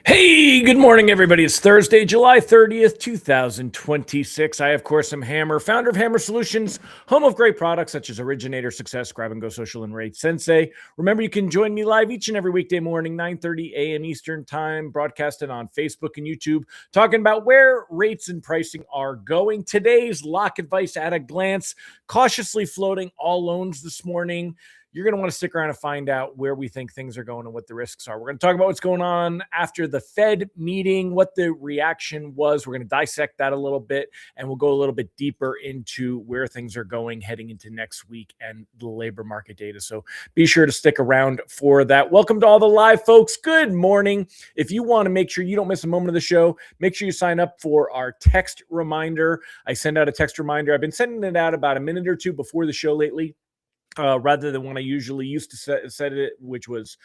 Hey, good morning, everybody. It's Thursday, July 30th, 2026. I, of course, am Hammer, founder of Hammer Solutions, home of great products such as Originator, Success, Grab and Go Social, and Rate Sensei. Remember, you can join me live each and every weekday morning, 9:30 a.m. Eastern Time, broadcasting on Facebook and YouTube, talking about where rates and pricing are going. Today's lock advice at a glance, cautiously floating all loans this morning. You're going to want to stick around and find out where we think things are going and what the risks are. We're going to talk about what's going on after the Fed meeting, what the reaction was. We're going to dissect that a little bit, and we'll go a little bit deeper into where things are going heading into next week and the labor market data. So be sure to stick around for that. Welcome to all the live folks. Good morning. If you want to make sure you don't miss a moment of the show, make sure you sign up for our text reminder. I send out a text reminder. I've been sending it out about a minute or two before the show lately. Rather than when I usually used to set it, which was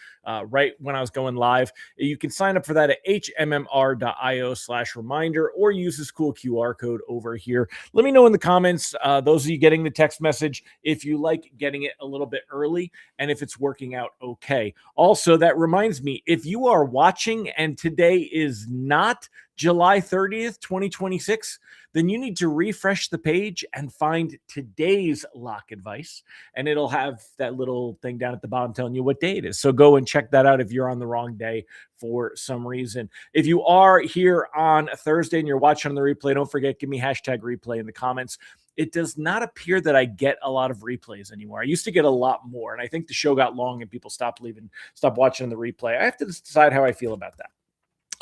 right when I was going live. You can sign up for that at hmmr.io/reminder or use this cool QR code over here. Let me know in the comments, those of you getting the text message, if you like getting it a little bit early and if it's working out okay. Also, that reminds me, if you are watching and today is not July 30th, 2026, then you need to refresh the page and find today's lock advice. And it'll have that little thing down at the bottom telling you what day it is. So go and check that out if you're on the wrong day for some reason. If you are here on Thursday and you're watching on the replay, don't forget, give me hashtag replay in the comments. It does not appear that I get a lot of replays anymore. I used to get a lot more, and I think the show got long and people stopped watching the replay. I have to decide how I feel about that.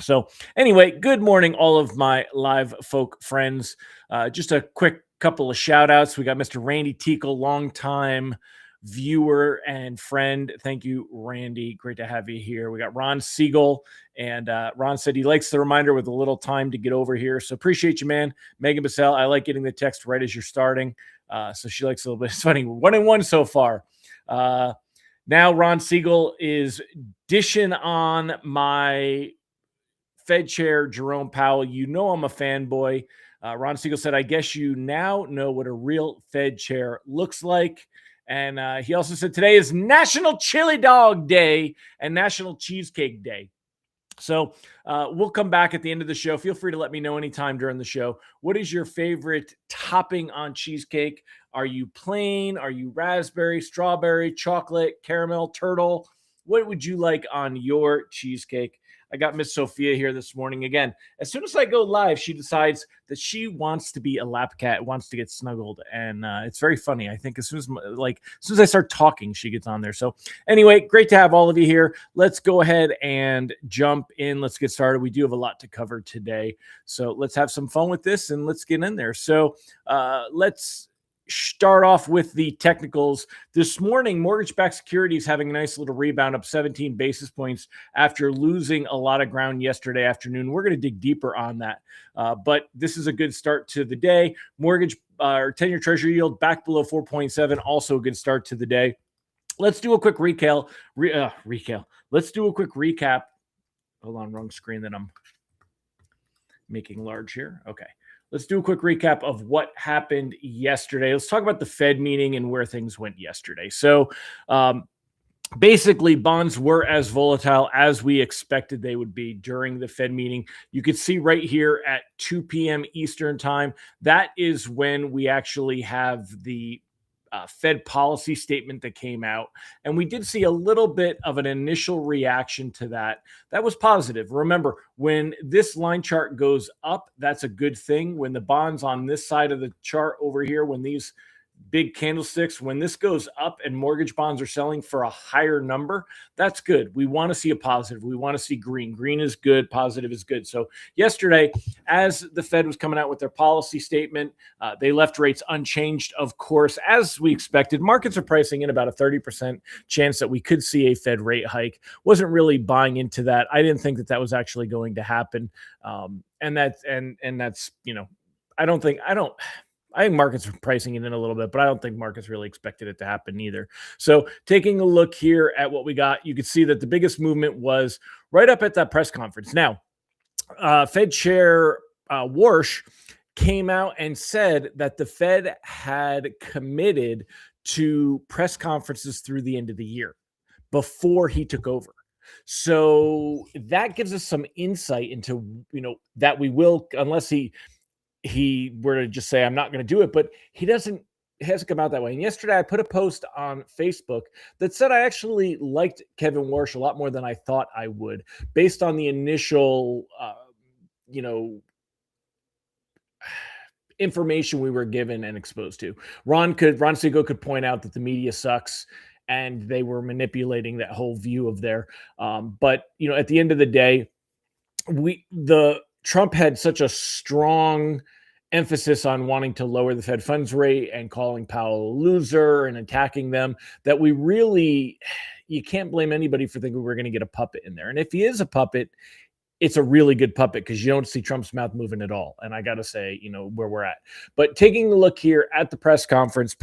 So anyway, good morning, all of my live folk friends. Just a quick couple of shout outs. We got Mr. Randy Teakle, longtime viewer and friend. Thank you, Randy. Great to have you here. We got Ron Siegel, and Ron said he likes the reminder with a little time to get over here. So appreciate you, man. Megan Bissell, I like getting the text right as you're starting. So she likes a little bit. It's funny. 1-1 so far. Now Ron Siegel is dishing on my Fed Chair Jerome Powell. You know I'm a fanboy. Ron Siegel said, I guess you now know what a real Fed chair looks like. And he also said today is National Chili Dog Day and National Cheesecake Day. So we'll come back at the end of the show. Feel free to let me know anytime during the show. What is your favorite topping on cheesecake? Are you plain? Are you raspberry, strawberry, chocolate, caramel, turtle? What would you like on your cheesecake? I got Miss Sophia here this morning. Again, as soon as I go live, she decides that she wants to be a lap cat, wants to get snuggled. And it's very funny. I think as soon as I start talking, she gets on there. So anyway, great to have all of you here. Let's go ahead and jump in. Let's get started. We do have a lot to cover today. So let's have some fun with this and let's get in there. So let's start off with the technicals. This morning, mortgage-backed securities having a nice little rebound, up 17 basis points after losing a lot of ground yesterday afternoon. We're going to dig deeper on that, but this is a good start to the day. Mortgage or 10-year Treasury yield back below 4.7, also a good start to the day. Let's do a quick recap. Let's do a quick recap. Hold on, wrong screen that I'm making large here. Okay. Let's do a quick recap of what happened yesterday. Let's talk about the Fed meeting and where things went yesterday. So basically, bonds were as volatile as we expected they would be during the Fed meeting. You could see right here at 2 p.m. Eastern time, that is when we actually have the Fed policy statement that came out. And we did see a little bit of an initial reaction to that. That was positive. Remember, when this line chart goes up, that's a good thing. When the bonds on this side of the chart over here, when these big candlesticks. When this goes up and mortgage bonds are selling for a higher number, that's good. We want to see a positive. We want to see green. Green is good. Positive is good. So yesterday, as the Fed was coming out with their policy statement, they left rates unchanged, of course, as we expected. Markets are pricing in about a 30% chance that we could see a Fed rate hike. Wasn't really buying into that. I didn't think that that was actually going to happen. And that's, I think markets are pricing it in a little bit, but I don't think markets really expected it to happen either. So taking a look here at what we got, you can see that the biggest movement was right up at that press conference. Now, Fed Chair Warsh came out and said that the Fed had committed to press conferences through the end of the year before he took over. So that gives us some insight into, that we will, unless he were to just say, I'm not going to do it, but he hasn't come out that way. And yesterday I put a post on Facebook that said I actually liked Kevin Warsh a lot more than I thought I would, based on the initial, information we were given and exposed to. Ron Siegel could point out that the media sucks and they were manipulating that whole view of their, but at the end of the day, Trump had such a strong emphasis on wanting to lower the Fed funds rate and calling Powell a loser and attacking them that you can't blame anybody for thinking we're going to get a puppet in there. And if he is a puppet, it's a really good puppet because you don't see Trump's mouth moving at all. And I got to say, where we're at. But taking a look here at the press conference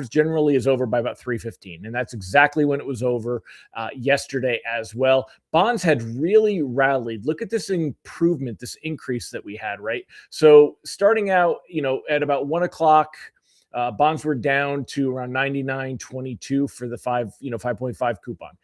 generally is over by about 3:15. And that's exactly when it was over yesterday as well. Bonds had really rallied. Look at this improvement, this increase that we had, right? So starting out, at about 1 o'clock, bonds were down to around 99.22 for the 5.5 coupon.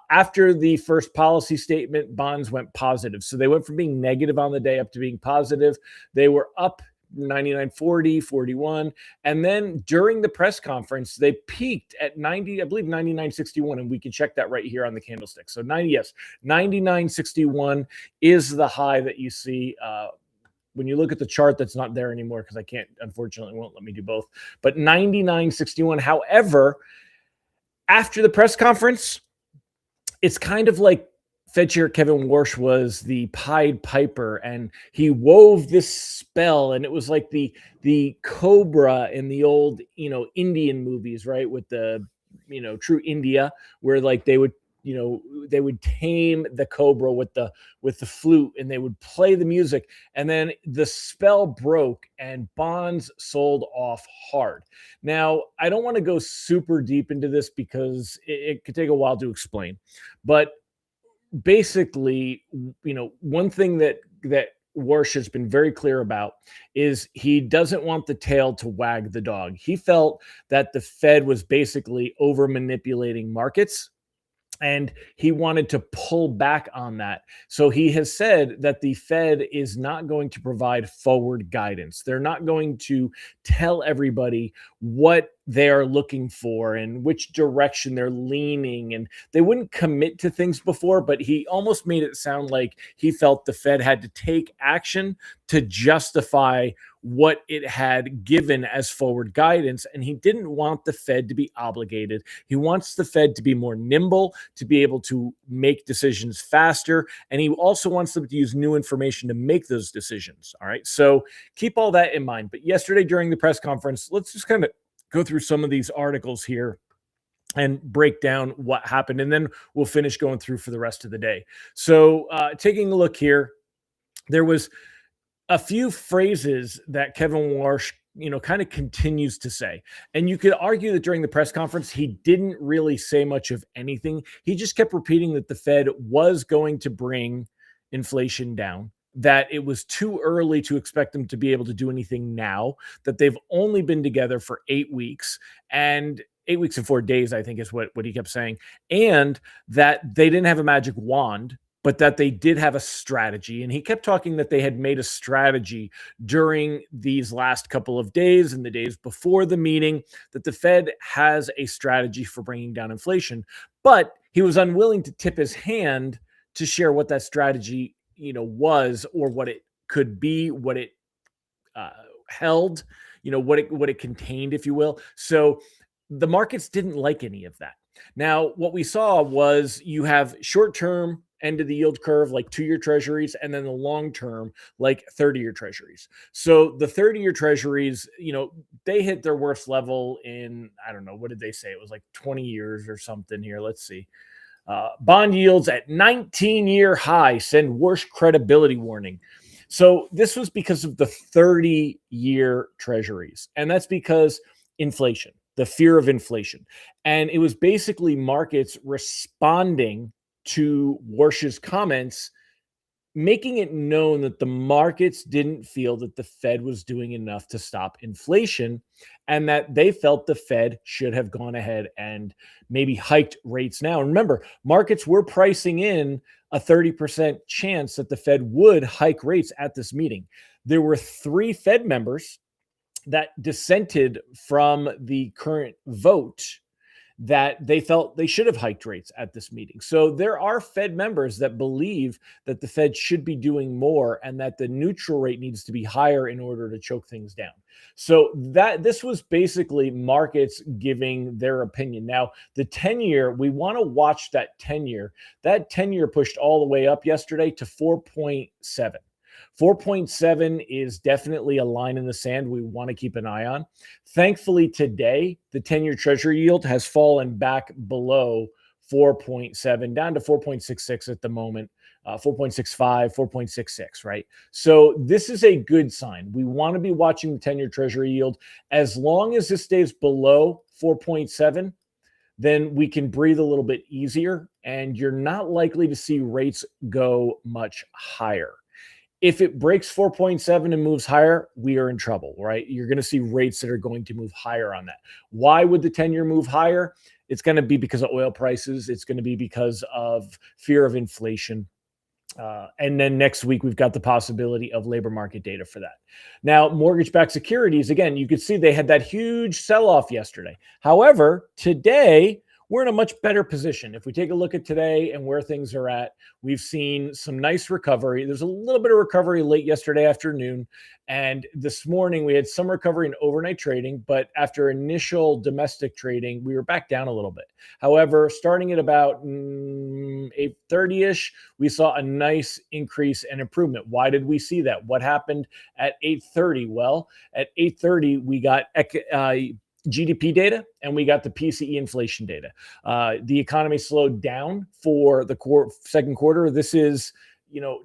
After the first policy statement, bonds went positive. So they went from being negative on the day up to being positive. They were up 99.40, 41. And then during the press conference, they peaked at 99.61. And we can check that right here on the candlestick. So 99.61 is the high that you see, when you look at the chart, that's not there anymore because I can't, unfortunately, won't let me do both. But 99.61. However, after the press conference, it's kind of like Fed Chair Kevin Warsh was the Pied Piper, and he wove this spell, and it was like the cobra in the old, Indian movies, right? With the, True India, where like they would tame the cobra with the flute, and they would play the music, and then the spell broke and bonds sold off hard. Now, I don't want to go super deep into this because it could take a while to explain, but basically, one thing that Warsh has been very clear about is he doesn't want the tail to wag the dog. He felt that the Fed was basically over manipulating markets, and he wanted to pull back on that. So he has said that the Fed is not going to provide forward guidance. They're not going to tell everybody what they are looking for and which direction they're leaning. And they wouldn't commit to things before, but he almost made it sound like he felt the Fed had to take action to justify what it had given as forward guidance. And he didn't want the Fed to be obligated. He wants the Fed to be more nimble, to be able to make decisions faster. And he also wants them to use new information to make those decisions. All right. So keep all that in mind. But yesterday during the press conference, let's just kind of go through some of these articles here and break down what happened. And then we'll finish going through for the rest of the day. So taking a look here, there was a few phrases that Kevin Warsh, kind of continues to say. And you could argue that during the press conference, he didn't really say much of anything. He just kept repeating that the Fed was going to bring inflation down, that it was too early to expect them to be able to do anything now, that they've only been together for 8 weeks, and 8 weeks and 4 days, I think is what he kept saying, and that they didn't have a magic wand, but that they did have a strategy. And he kept talking that they had made a strategy during these last couple of days and the days before the meeting, that the Fed has a strategy for bringing down inflation. But he was unwilling to tip his hand to share what that strategy, was, or what it could be, what it held, what it contained, if you will. So the markets didn't like any of that. Now, what we saw was you have short-term end of the yield curve, like 2-year treasuries, and then the long-term, like 30-year treasuries. So the 30-year treasuries, they hit their worst level in, I don't know, what did they say? It was like 20 years or something here. Let's see. Bond yields at 19-year high send worst credibility warning. So this was because of the 30-year treasuries. And that's because inflation, the fear of inflation. And it was basically markets responding to Warsh's comments, making it known that the markets didn't feel that the Fed was doing enough to stop inflation, and that they felt the Fed should have gone ahead and maybe hiked rates now. And remember, markets were pricing in a 30% chance that the Fed would hike rates at this meeting. There were 3 Fed members that dissented from the current vote that they felt they should have hiked rates at this meeting. So there are Fed members that believe that the Fed should be doing more and that the neutral rate needs to be higher in order to choke things down. So this was basically markets giving their opinion. Now, the 10-year, we want to watch that 10-year. That 10-year pushed all the way up yesterday to 4.7. 4.7 is definitely a line in the sand we want to keep an eye on. Thankfully, today, the 10-year treasury yield has fallen back below 4.7, down to 4.66 at the moment, 4.65, 4.66, right? So this is a good sign. We want to be watching the 10-year treasury yield. As long as this stays below 4.7, then we can breathe a little bit easier, and you're not likely to see rates go much higher. If it breaks 4.7 and moves higher, we are in trouble, right? You're going to see rates that are going to move higher on that. Why would the 10-year move higher? It's going to be because of oil prices. It's going to be because of fear of inflation. And then next week, we've got the possibility of labor market data for that. Now, mortgage-backed securities, again, you could see they had that huge sell-off yesterday. However, today, we're in a much better position. If we take a look at today and where things are at, we've seen some nice recovery. There's a little bit of recovery late yesterday afternoon. And this morning we had some recovery in overnight trading, but after initial domestic trading, we were back down a little bit. However, starting at about 8:30-ish, we saw a nice increase and improvement. Why did we see that? What happened at 8:30? Well, at 8:30, we got GDP data and we got the PCE inflation data. The economy slowed down for the second quarter. This is,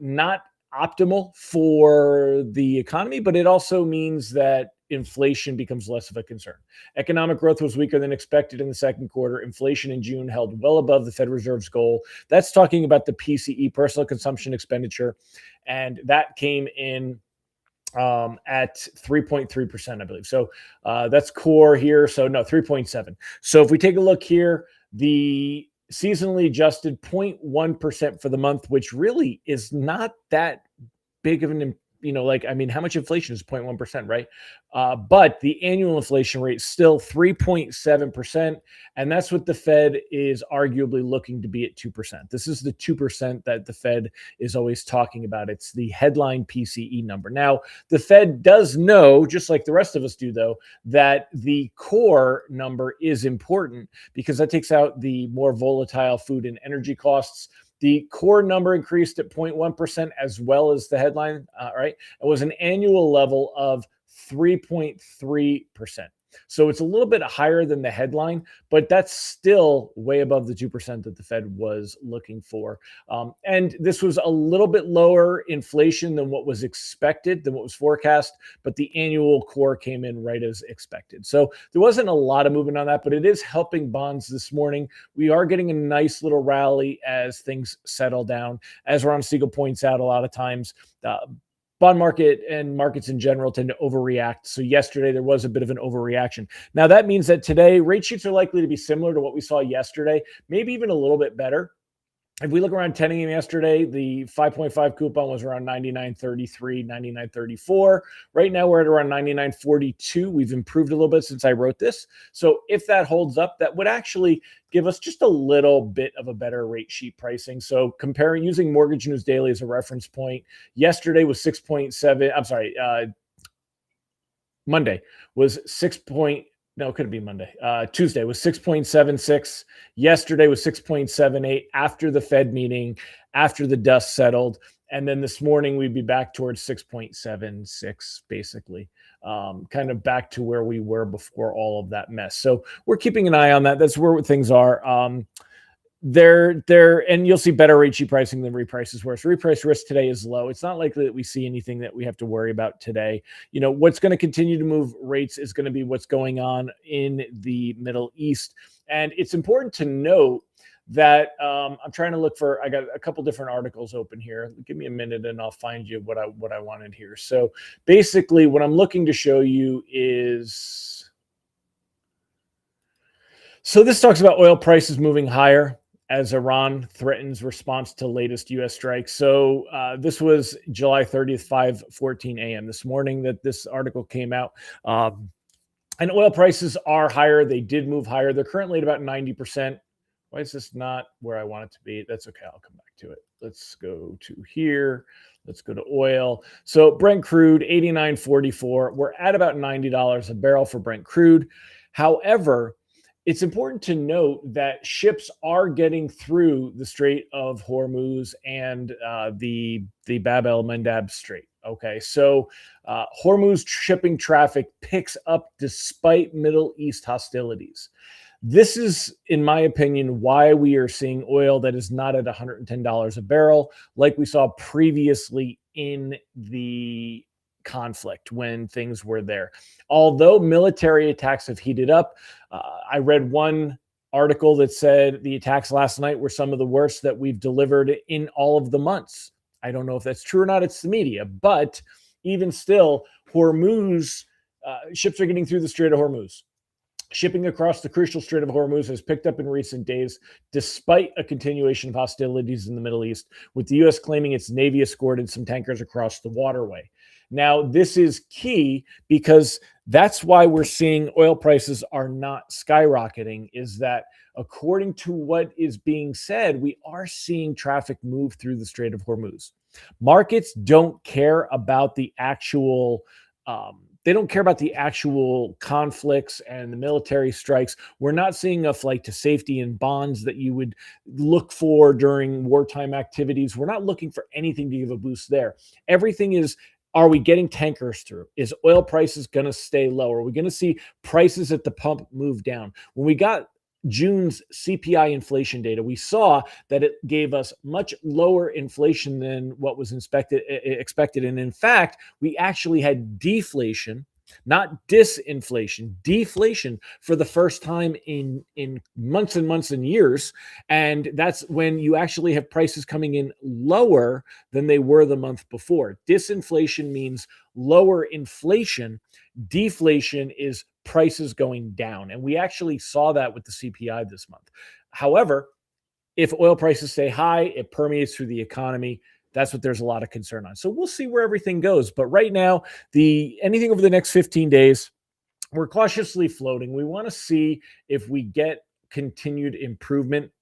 not optimal for the economy, but it also means that inflation becomes less of a concern. Economic growth was weaker than expected in the second quarter. Inflation in June held well above the Fed Reserve's goal. That's talking about the PCE, personal consumption expenditure, and that came in at 3.3%, I believe. So that's core here. So no, 3.7. So if we take a look here, the seasonally adjusted 0.1% for the month, which really is not that big of an, how much inflation is 0.1%, right? But the annual inflation rate is still 3.7%. And that's what the Fed is arguably looking to be at 2%. This is the 2% that the Fed is always talking about. It's the headline PCE number. Now, the Fed does know, just like the rest of us do, though, that the core number is important because that takes out the more volatile food and energy costs. The core number increased at 0.1% as well as the headline, right? It was an annual level of 3.3%. So it's a little bit higher than the headline, but that's still way above the 2% that the Fed was looking for. And this was a little bit lower inflation than what was expected, than what was forecast, but the annual core came in right as expected. So there wasn't a lot of movement on that, but it is helping bonds this morning. We are getting a nice little rally as things settle down. As Ron Siegel points out, a lot of times, bond market and markets in general tend to overreact. So yesterday there was a bit of an overreaction. Now that means that today rate sheets are likely to be similar to what we saw yesterday, maybe even a little bit better. If we look around 10 a.m. yesterday, the 5.5 coupon was around 99.33, 99.34. Right now, we're at around 99.42. We've improved a little bit since I wrote this. So if that holds up, that would actually give us just a little bit of a better rate sheet pricing. So comparing, using Mortgage News Daily as a reference point, yesterday was 6.7. I'm sorry, Monday was no, it couldn't be Monday. Tuesday was 6.76. Yesterday was 6.78 after the Fed meeting, after the dust settled. And then this morning, we'd be back towards 6.76, basically, kind of back to where we were before all of that mess. So we're keeping an eye on that. That's where things are. And you'll see better REIT pricing than reprices where reprice risk today is low. It's not likely that we see anything that we have to worry about today. What's going to continue to move rates is going to be what's going on in the Middle East. And it's important to note that I'm trying to look for, I got a couple different articles open here. Give me a minute and I'll find you what I wanted here. So basically what I'm looking to show you is, so this talks about oil prices moving higher as Iran threatens response to latest U.S. strikes. So this was July 30th, 5:14 a.m. this morning that this article came out. And oil prices are higher. They did move higher. They're currently at about 90%. Why is this not where I want it to be? That's okay. I'll come back to it. Let's go to here. Let's go to oil. So Brent crude, 89.44. We're at about $90 a barrel for Brent crude. However, it's important to note that ships are getting through the Strait of Hormuz and the Bab el-Mandab Strait. Okay, so Hormuz shipping traffic picks up despite Middle East hostilities. This is, in my opinion, why we are seeing oil that is not at $110 a barrel like we saw previously in the conflict when things were there. Although military attacks have heated up, I read one article that said the attacks last night were some of the worst that we've delivered in all of the months. I don't know if that's true or not. It's the media. But even still, Hormuz, ships are getting through the Strait of Hormuz. Shipping across the crucial Strait of Hormuz has picked up in recent days, despite a continuation of hostilities in the Middle East, with the U.S. claiming its Navy escorted some tankers across the waterway. Now, this is key because that's why we're seeing oil prices are not skyrocketing, is that according to what is being said, we are seeing traffic move through the Strait of Hormuz. Markets don't care about the actual conflicts and the military strikes. We're not seeing a flight to safety in bonds that you would look for during wartime activities. We're not looking for anything to give a boost there. Everything is, are we getting tankers through? Is oil prices going to stay low? Are we going to see prices at the pump move down? When we got June's CPI inflation data, we saw that it gave us much lower inflation than what was expected. And in fact, we actually had deflation, not disinflation, deflation for the first time in months and months and years. And that's when you actually have prices coming in lower than they were the month before. Disinflation means lower inflation. Deflation is prices going down. And we actually saw that with the CPI this month. However, if oil prices stay high, it permeates through the economy. That's what there's a lot of concern on. So we'll see where everything goes. But right now, anything over the next 15 days, we're cautiously floating. We want to see if we get continued improvement.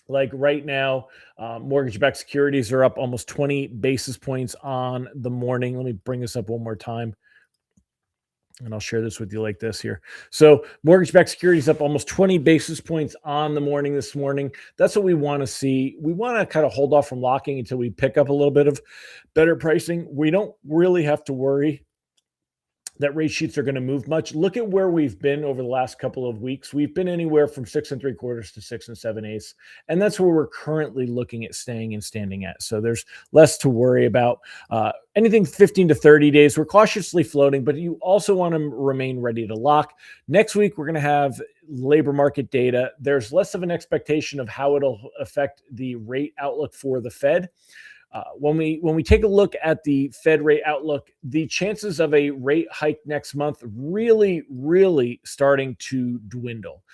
Like right now, mortgage-backed securities are up almost 20 basis points on the morning. Let me bring this up one more time. And I'll share this with you like this here. So mortgage-backed securities up almost 20 basis points on the morning this morning. That's what we want to see. We want to kind of hold off from locking until we pick up a little bit of better pricing. We don't really have to worry that rate sheets are going to move much. Look at where we've been over the last couple of weeks. We've been anywhere from 6 3/4 to 6 7/8, and that's where we're currently looking at staying and standing at. So there's less to worry about. Anything 15 to 30 days, we're cautiously floating, but you also want to remain ready to lock. Next week, we're going to have labor market data. There's less of an expectation of how it'll affect the rate outlook for the Fed. When we take a look at the Fed rate outlook, the chances of a rate hike next month really starting to dwindle.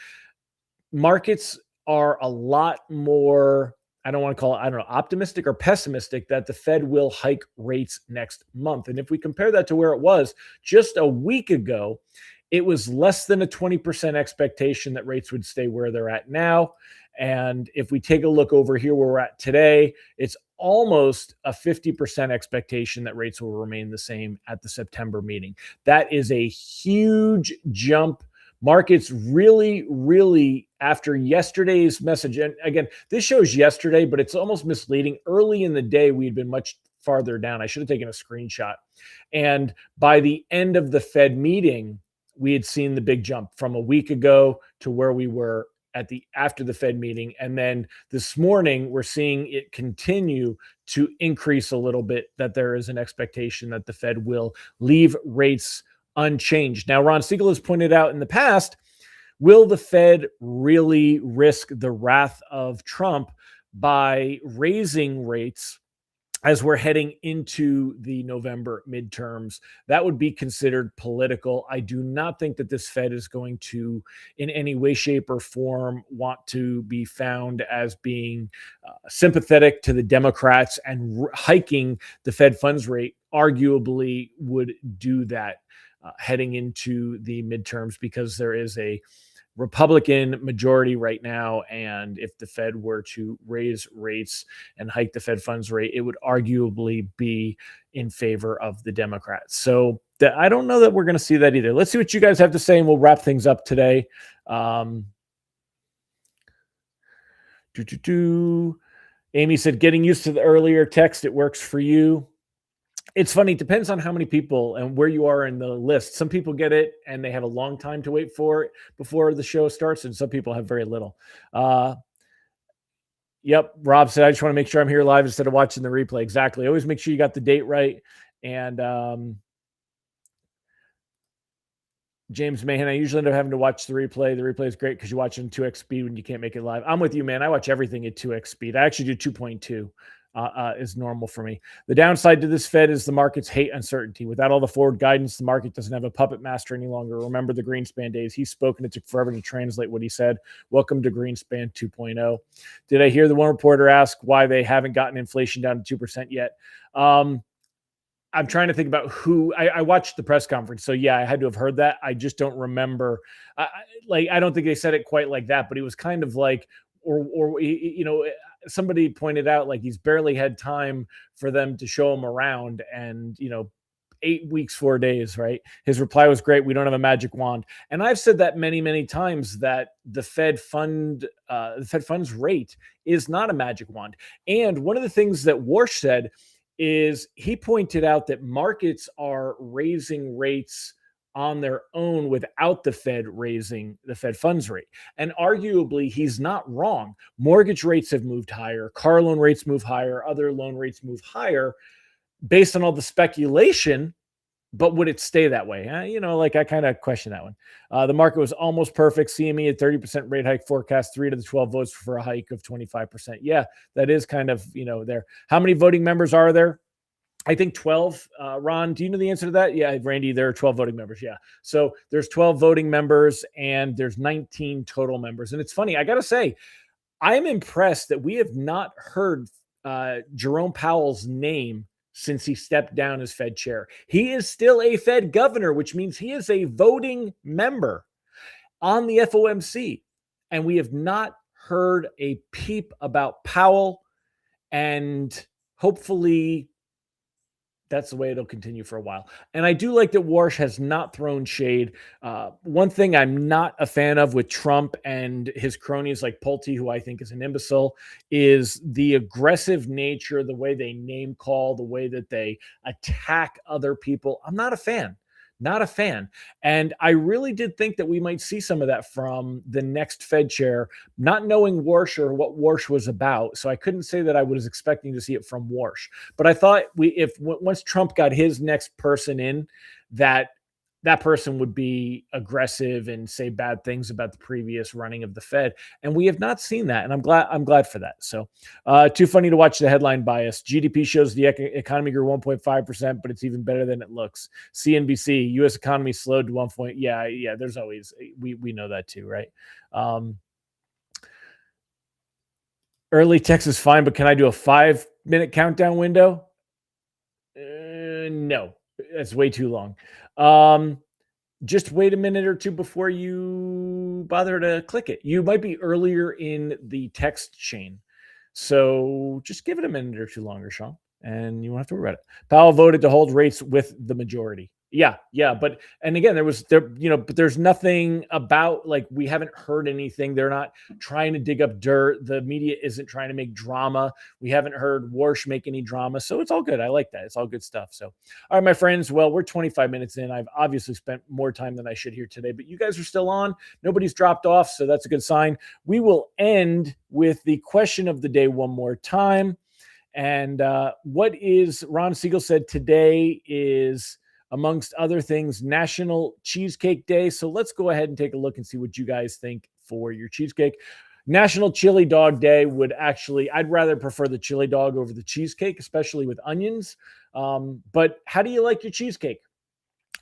Markets are a lot more, I don't want to call it, optimistic or pessimistic that the Fed will hike rates next month. And if we compare that to where it was just a week ago, it was less than a 20% expectation that rates would stay where they're at now. And if we take a look over here where we're at today, it's almost a 50% expectation that rates will remain the same at the September meeting. That is a huge jump. Markets really, after yesterday's message, and again, this shows yesterday, but it's almost misleading. Early in the day, we had been much farther down. I should have taken a screenshot. And by the end of the Fed meeting, we had seen the big jump from a week ago to where we were after the Fed meeting. And then this morning, we're seeing it continue to increase a little bit, that there is an expectation that the Fed will leave rates unchanged. Now, Ron Siegel has pointed out in the past, will the Fed really risk the wrath of Trump by raising rates as we're heading into the November midterms? That would be considered political. I do not think that this Fed is going to, in any way, shape, or form, want to be found as being sympathetic to the Democrats, and hiking the Fed funds rate arguably would do that heading into the midterms, because there is a Republican majority right now. And if the Fed were to raise rates and hike the Fed funds rate, it would arguably be in favor of the Democrats. So I don't know that we're going to see that either. Let's see what you guys have to say, and we'll wrap things up today. Amy said, getting used to the earlier text, it works for you. It's funny. It depends on how many people and where you are in the list. Some people get it and they have a long time to wait for it before the show starts, and some people have very little. Yep. Rob said, I just want to make sure I'm here live instead of watching the replay. Exactly. Always make sure you got the date right. And James Mahan, I usually end up having to watch the replay. The replay is great because you watch it in 2x speed when you can't make it live. I'm with you, man. I watch everything at 2x speed. I actually do 2.2. Is normal for me. The downside to this Fed is the markets hate uncertainty. Without all the forward guidance, the market doesn't have a puppet master any longer. Remember the Greenspan days. He's spoken. It took forever to translate what he said. Welcome to Greenspan 2.0. Did I hear the one reporter ask why they haven't gotten inflation down to 2% yet? I'm trying to think about who. I watched the press conference. So yeah, I had to have heard that. I just don't remember. I don't think they said it quite like that, but he was kind of like, somebody pointed out, like, he's barely had time for them to show him around, and 8 weeks, 4 days, right? His reply was great. We don't have a magic wand. And I've said that many times, that the Fed funds rate is not a magic wand. And one of the things that Warsh said is, he pointed out that markets are raising rates on their own without the Fed raising the Fed funds rate. And arguably, he's not wrong. Mortgage rates have moved higher. Car loan rates move higher. Other loan rates move higher based on all the speculation. But would it stay that way? I kind of question that one. The market was almost perfect. CME at 30% rate hike forecast, 3 to the 12 votes for a hike of 25%. Yeah, that is kind of, there. How many voting members are there? I think 12. Ron, do you know the answer to that? Yeah, Randy, there are 12 voting members. Yeah. So there's 12 voting members and there's 19 total members. And it's funny, I got to say, I'm impressed that we have not heard Jerome Powell's name since he stepped down as Fed chair. He is still a Fed governor, which means he is a voting member on the FOMC. And we have not heard a peep about Powell. And hopefully that's the way it'll continue for a while. And I do like that Warsh has not thrown shade. One thing I'm not a fan of with Trump and his cronies like Pulte, who I think is an imbecile, is the aggressive nature, the way they name call, the way that they attack other people. I'm not a fan. Not a fan. And I really did think that we might see some of that from the next Fed chair, not knowing Warsh or what Warsh was about. So I couldn't say that I was expecting to see it from Warsh. But I thought once Trump got his next person in, that person would be aggressive and say bad things about the previous running of the Fed. And we have not seen that. And I'm glad for that. So too funny to watch the headline bias. GDP shows the economy grew 1.5%, but it's even better than it looks. CNBC, U.S. economy slowed to 1. Yeah. There's always, we know that too, right? Early text is fine, but can I do a 5-minute countdown window? No, that's way too long. just wait a minute or two before you bother to click it. You might be earlier in the text chain. So just give it a minute or two longer, Sean, and you won't have to worry about it. Powell voted to hold rates with the majority. Yeah, but and again, but there's nothing about, like, we haven't heard anything. They're not trying to dig up dirt. The media isn't trying to make drama. We haven't heard Warsh make any drama, so it's all good. I like that. It's all good stuff. So, all right, my friends. Well, we're 25 minutes in. I've obviously spent more time than I should here today, but you guys are still on. Nobody's dropped off, so that's a good sign. We will end with the question of the day one more time. And what is Ron Siegel said today is, amongst other things, National Cheesecake Day. So let's go ahead and take a look and see what you guys think for your cheesecake. National Chili Dog Day I'd rather prefer the chili dog over the cheesecake, especially with onions. But how do you like your cheesecake?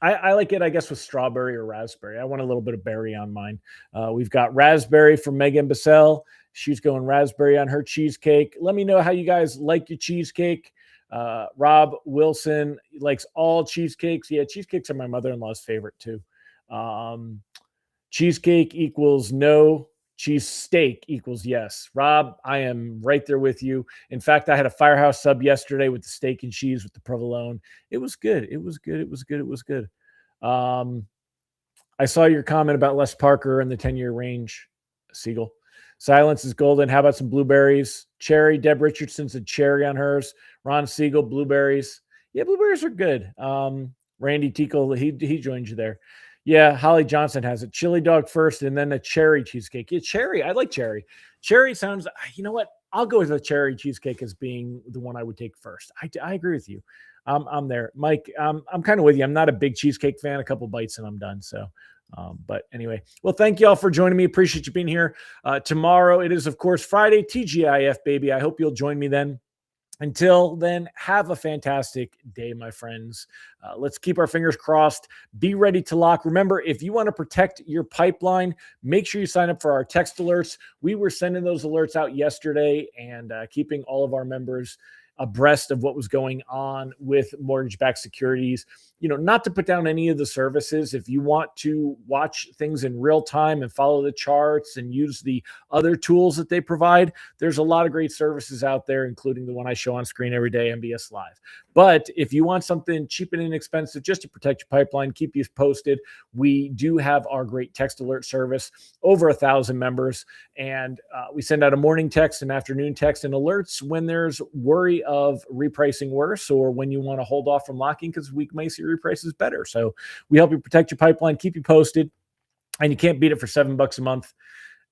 I like it, I guess, with strawberry or raspberry. I want a little bit of berry on mine. We've got raspberry from Megan Bissell. She's going raspberry on her cheesecake. Let me know how you guys like your cheesecake. Rob Wilson likes all cheesecakes. Yeah, cheesecakes are my mother-in-law's favorite too. Cheesecake equals no. Cheese steak equals yes. Rob, I am right there with you. In fact, I had a Firehouse sub yesterday with the steak and cheese with the provolone. It was good. It was good. It was good. It was good. I saw your comment about Les Parker and the 10-year range, Siegel. Silence is golden. How about some blueberries? Cherry. Deb Richardson said cherry on hers. Ron Siegel, blueberries. Yeah, blueberries are good. Randy Tickle, he joined you there. Yeah, Holly Johnson has it. Chili dog first and then a cherry cheesecake. Yeah, cherry. I like cherry. Cherry sounds, you know what? I'll go with a cherry cheesecake as being the one I would take first. I agree with you. I'm there. Mike, I'm kind of with you. I'm not a big cheesecake fan. A couple bites and I'm done. So, but anyway, well, thank you all for joining me. Appreciate you being here. Tomorrow, it is, of course, Friday, TGIF, baby. I hope you'll join me then. Until then, have a fantastic day, my friends. Let's keep our fingers crossed. Be ready to lock. Remember, if you want to protect your pipeline, make sure you sign up for our text alerts. We were sending those alerts out yesterday and keeping all of our members abreast of what was going on with mortgage-backed securities. Not to put down any of the services. If you want to watch things in real time and follow the charts and use the other tools that they provide, there's a lot of great services out there, including the one I show on screen every day, MBS Live. But if you want something cheap and inexpensive just to protect your pipeline, keep you posted, we do have our great text alert service, over 1,000 members. And we send out a morning text, an afternoon text, and alerts when there's worry of repricing worse or when you want to hold off from locking because we may see reprices better. So we help you protect your pipeline, keep you posted, and you can't beat it for $7 a month.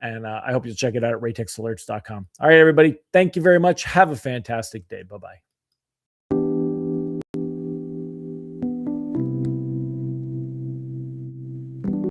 And I hope you'll check it out at raytexalerts.com. All right, everybody. Thank you very much. Have a fantastic day. Bye-bye.